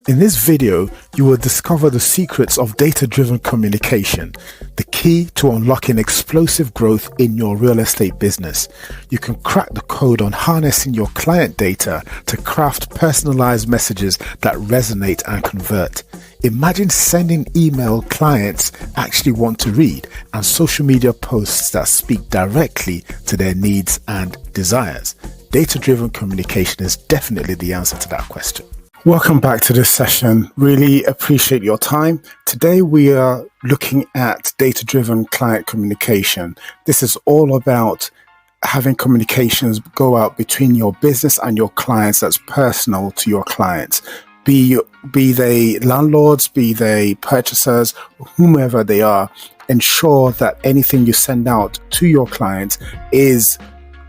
In this video, you will discover the secrets of data-driven communication, the key to unlocking explosive growth in your real estate business. You can crack the code on harnessing your client data to craft personalized messages that resonate and convert. Imagine sending email clients actually want to read and social media posts that speak directly to their needs and desires. Data-driven communication is definitely the answer to that question. Welcome back to this session. Really appreciate your time. Today we are looking at data-driven client communication. This is all about having communications go out between your business and your clients that's personal to your clients. Be they landlords, be they purchasers, whomever they are, ensure that anything you send out to your clients is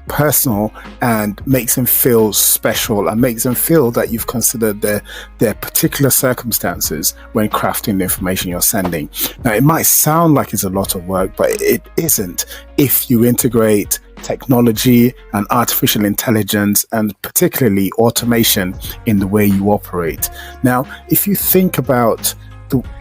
personal and makes them feel special and makes them feel that you've considered their particular circumstances when crafting the information you're sending. Now, it might sound like it's a lot of work, but it isn't if you integrate technology and artificial intelligence and particularly automation in the way you operate. Now, if you think about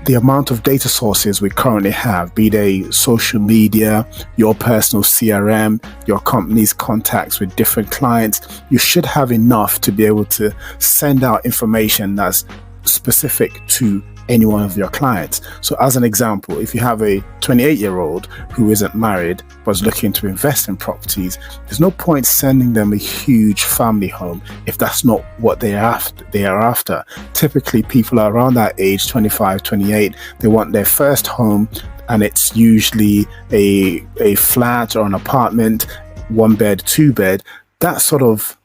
the amount of data sources we currently have, be they social media, your personal CRM, your company's contacts with different clients, you should have enough to be able to send out information that's specific to any one of your clients. So as an example, if you have a 28-year-old who isn't married but is looking to invest in properties, there's no point sending them a huge family home if that's not what they are after. Typically, people are around that age, 25, 28, they want their first home, and it's usually a flat or an apartment, 1 bed, 2 bed. That sort of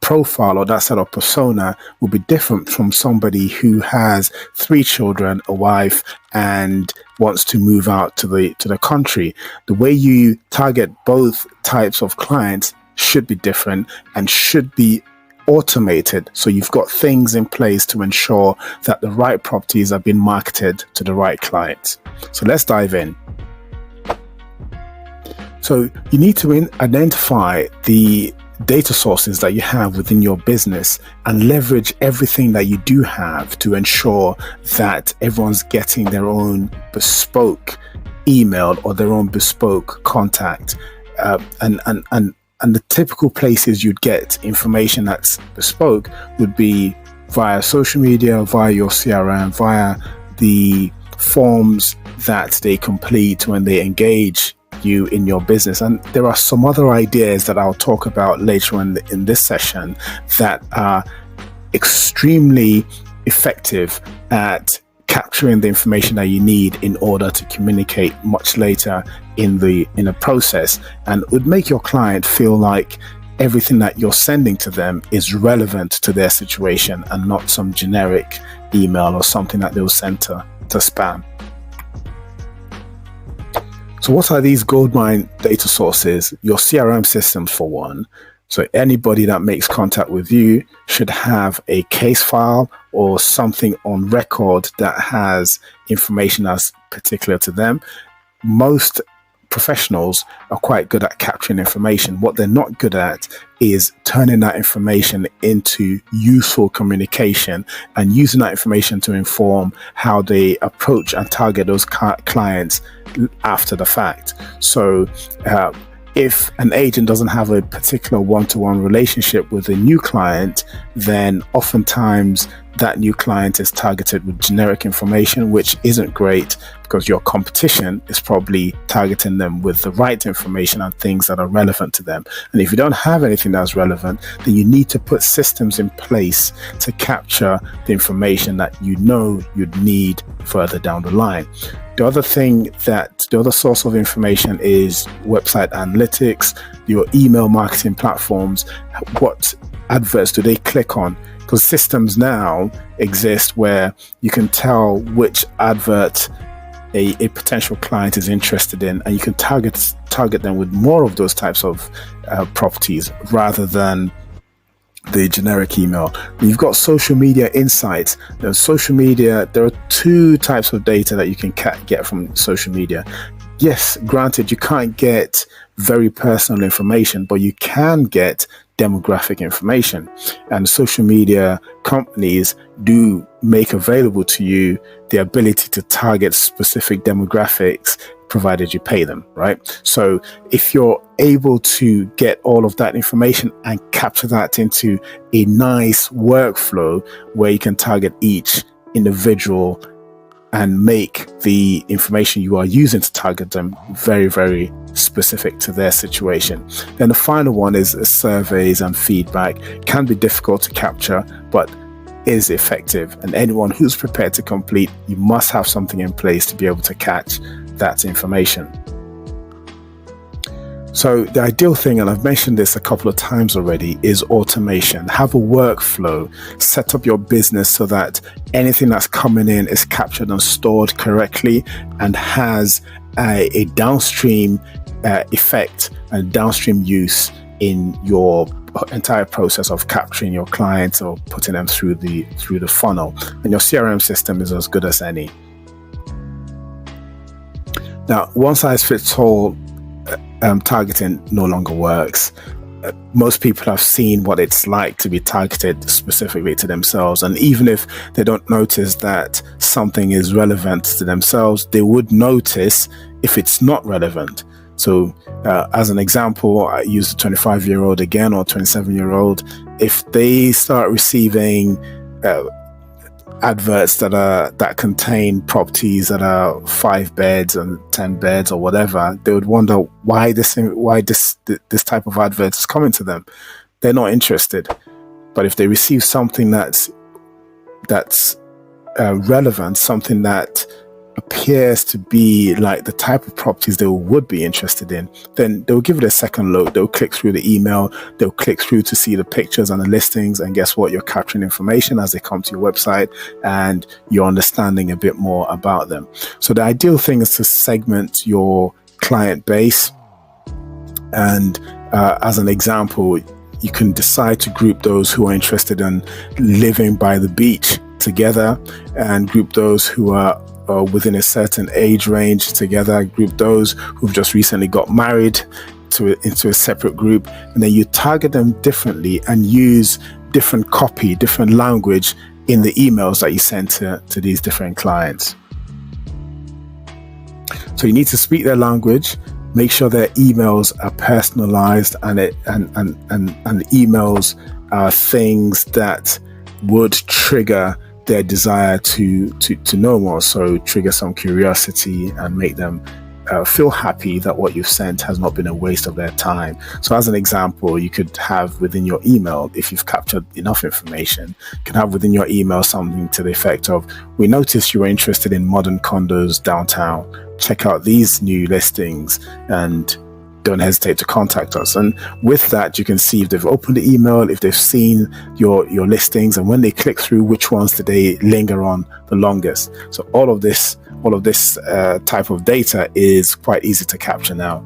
profile or that sort of persona will be different from somebody who has 3 children, a wife, and wants to move out to the country. The way you target both types of clients should be different and should be automated, so you've got things in place to ensure that the right properties are being marketed to the right clients. So let's dive in. So you need to identify the data sources that you have within your business and leverage everything that you do have to ensure that everyone's getting their own bespoke email or their own bespoke contact. And the typical places you'd get information that's bespoke would be via social media, via your CRM, via the forms that they complete when they engage you in your business. And there are some other ideas that I'll talk about later in this session that are extremely effective at capturing the information that you need in order to communicate much later in the process, and would make your client feel like everything that you're sending to them is relevant to their situation and not some generic email or something that they'll send to spam. So what are these goldmine data sources? Your CRM systems, for one. So anybody that makes contact with you should have a case file or something on record that has information that's particular to them. Most professionals are quite good at capturing information. What they're not good at is turning that information into useful communication and using that information to inform how they approach and target those clients after the fact. So if an agent doesn't have a particular one-to-one relationship with a new client, then oftentimes that new client is targeted with generic information, which isn't great because your competition is probably targeting them with the right information and things that are relevant to them. And if you don't have anything that's relevant, then you need to put systems in place to capture the information that you know you'd need further down the line. The other source of information is website analytics, your email marketing platforms. What adverts do they click on? Because systems now exist where you can tell which advert a potential client is interested in, and you can target them with more of those types of properties rather than the generic email. You've got social media insights. Social media, there are 2 types of data that you can get from social media. Yes, granted, you can't get very personal information, but you can get demographic information. And social media companies do make available to you the ability to target specific demographics, provided you pay them, right? So if you're able to get all of that information and capture that into a nice workflow where you can target each individual and make the information you are using to target them very, very specific to their situation. Then the final one is surveys and feedback. Can be difficult to capture, but is effective. And anyone who's prepared to complete, you must have something in place to be able to catch that information. So the ideal thing, and I've mentioned this a couple of times already, is automation. Have a workflow, set up your business so that anything that's coming in is captured and stored correctly and has a downstream effect and downstream use in your entire process of capturing your clients or putting them through the funnel. And your CRM system is as good as any. Now, one size fits all targeting no longer works. Most people have seen what it's like to be targeted specifically to themselves, and even if they don't notice that something is relevant to themselves, they would notice if it's not relevant. So as an example, I use a 25-year-old again, or 27-year-old. If they start receiving adverts that contain properties that are 5 beds and 10 beds or whatever, they would wonder why this type of advert is coming to them. They're not interested. But if they receive something that's relevant, something that appears to be like the type of properties they would be interested in, then they'll give it a second look. They'll click through the email, they'll click through to see the pictures and the listings, and guess what? You're capturing information as they come to your website and you're understanding a bit more about them. So the ideal thing is to segment your client base. And as an example, you can decide to group those who are interested in living by the beach together, and group those who are within a certain age range together, group those who've just recently got married into a separate group, and then you target them differently and use different copy, different language in the emails that you send to these different clients. So you need to speak their language, make sure their emails are personalized, and emails are things that would trigger their desire to know more, so trigger some curiosity and make them feel happy that what you've sent has not been a waste of their time. So as an example, you could have within your email, if you've captured enough information, you can have within your email something to the effect of, we noticed you were interested in modern condos downtown. Check out these new listings and don't hesitate to contact us. And with that, you can see if they've opened the email, if they've seen your listings, and when they click through, which ones do they linger on the longest. So all of this type of data is quite easy to capture now.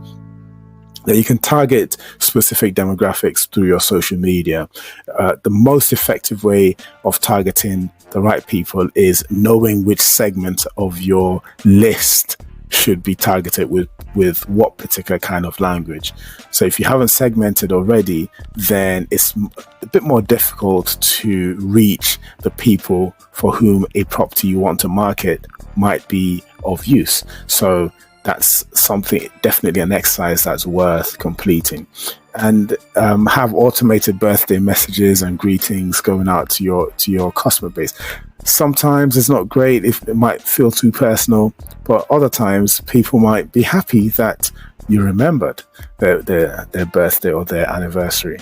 Then you can target specific demographics through your social media. The most effective way of targeting the right people is knowing which segment of your list should be targeted with what particular kind of language. So if you haven't segmented already, then it's a bit more difficult to reach the people for whom a property you want to market might be of use. So that's something, definitely an exercise that's worth completing. And have automated birthday messages and greetings going out to your customer base. Sometimes it's not great, if it might feel too personal, but other times people might be happy that you remembered their birthday or their anniversary.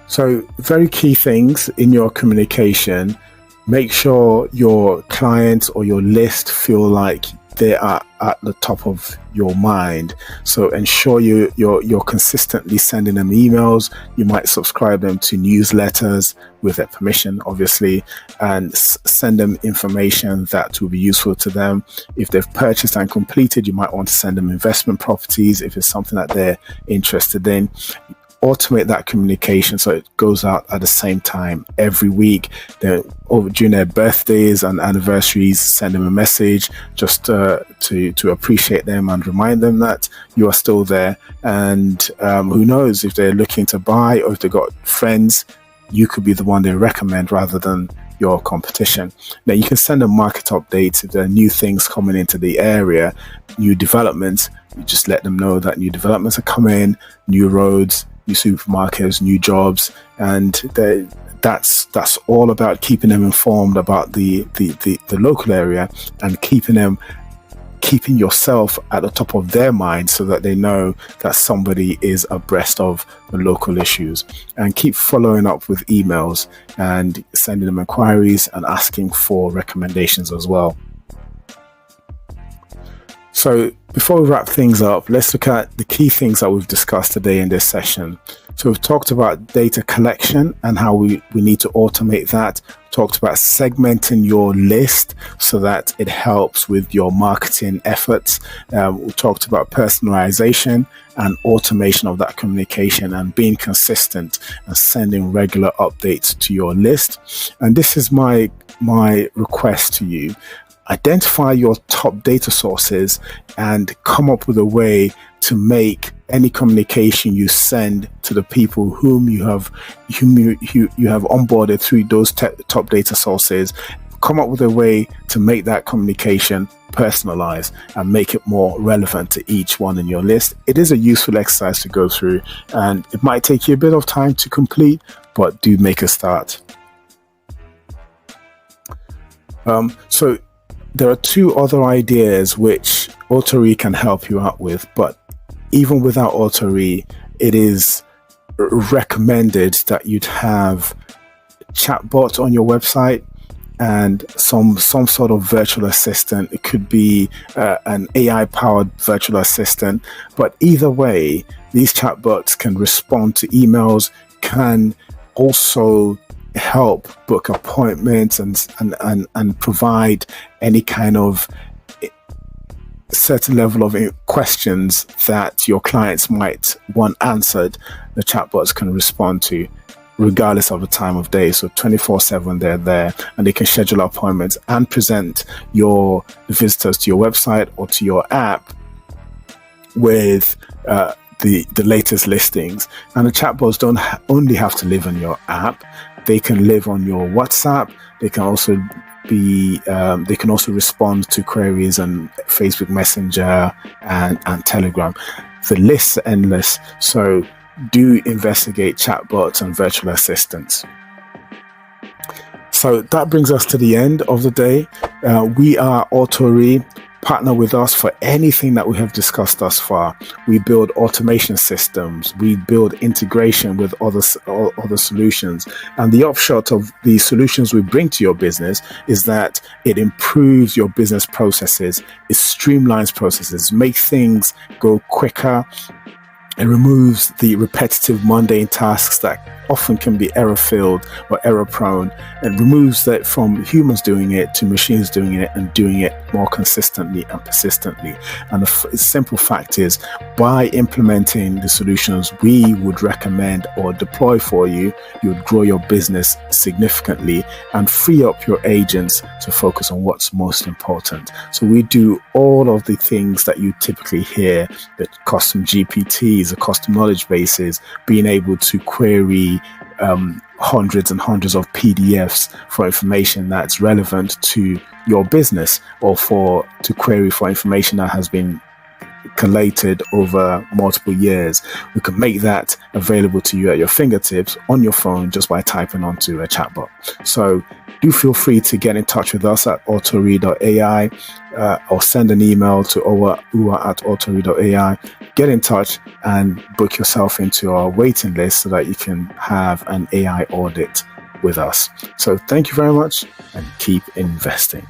So very key things in your communication: make sure your clients or your list feel like they are at the top of your mind. So ensure you're consistently sending them emails. You might subscribe them to newsletters with their permission, obviously, and send them information that will be useful to them. If they've purchased and completed, you might want to send them investment properties if it's something that they're interested in. automate that communication so it goes out at the same time every week. During their birthdays and anniversaries, send them a message just to appreciate them and remind them that you are still there. And who knows, if they're looking to buy or if they've got friends, you could be the one they recommend rather than your competition. Now you can send them market updates if there are new things coming into the area, new developments. You just let them know that new developments are coming, new roads, new supermarkets, new jobs, and that's all about keeping them informed about the local area and keeping yourself at the top of their mind so that they know that somebody is abreast of the local issues. And keep following up with emails and sending them inquiries and asking for recommendations as well. So before we wrap things up, let's look at the key things that we've discussed today in this session. So we've talked about data collection and how we need to automate that. Talked about segmenting your list so that it helps with your marketing efforts. We talked about personalization and automation of that communication and being consistent and sending regular updates to your list. And this is my request to you. Identify your top data sources and come up with a way to make any communication you send to the people whom you have onboarded through those top data sources. Come up with a way to make that communication personalized and make it more relevant to each one in your list. It is a useful exercise to go through, and it might take you a bit of time to complete, but do make a start. So there are two other ideas which Autoree can help you out with, but even without Autoree, it is recommended that you'd have chatbot on your website and some sort of virtual assistant. It could be an AI-powered virtual assistant, but either way, these chatbots can respond to emails, can also help book appointments and provide any kind of certain level of questions that your clients might want answered. The chatbots can respond to regardless of the time of day. So 24/7 they're there, and they can schedule appointments and present the visitors to your website or to your app with the latest listings. And the chatbots don't only have to live on your app. They can live on your WhatsApp. They can also respond to queries on Facebook Messenger and Telegram. The lists are endless. So do investigate chatbots and virtual assistants. So that brings us to the end of the day. We are Autoree. Partner with us for anything that we have discussed thus far. We build automation systems. We build integration with other solutions. And the upshot of the solutions we bring to your business is that it improves your business processes. It streamlines processes, makes things go quicker. It removes the repetitive, mundane tasks that often can be error-filled or error-prone, and removes that from humans doing it to machines doing it and doing it more consistently and persistently. And the simple fact is, by implementing the solutions we would recommend or deploy for you, you would grow your business significantly and free up your agents to focus on what's most important. So we do all of the things that you typically hear, the custom GPTs, the custom knowledge bases, being able to query hundreds and hundreds of PDFs for information that's relevant to your business, or to query for information that has been collated over multiple years. We can make that available to you at your fingertips on your phone just by typing onto a chatbot. So do feel free to get in touch with us at autoree.ai or send an email to uwa@autoree.ai. Get in touch and book yourself into our waiting list so that you can have an AI audit with us. So thank you very much and keep investing.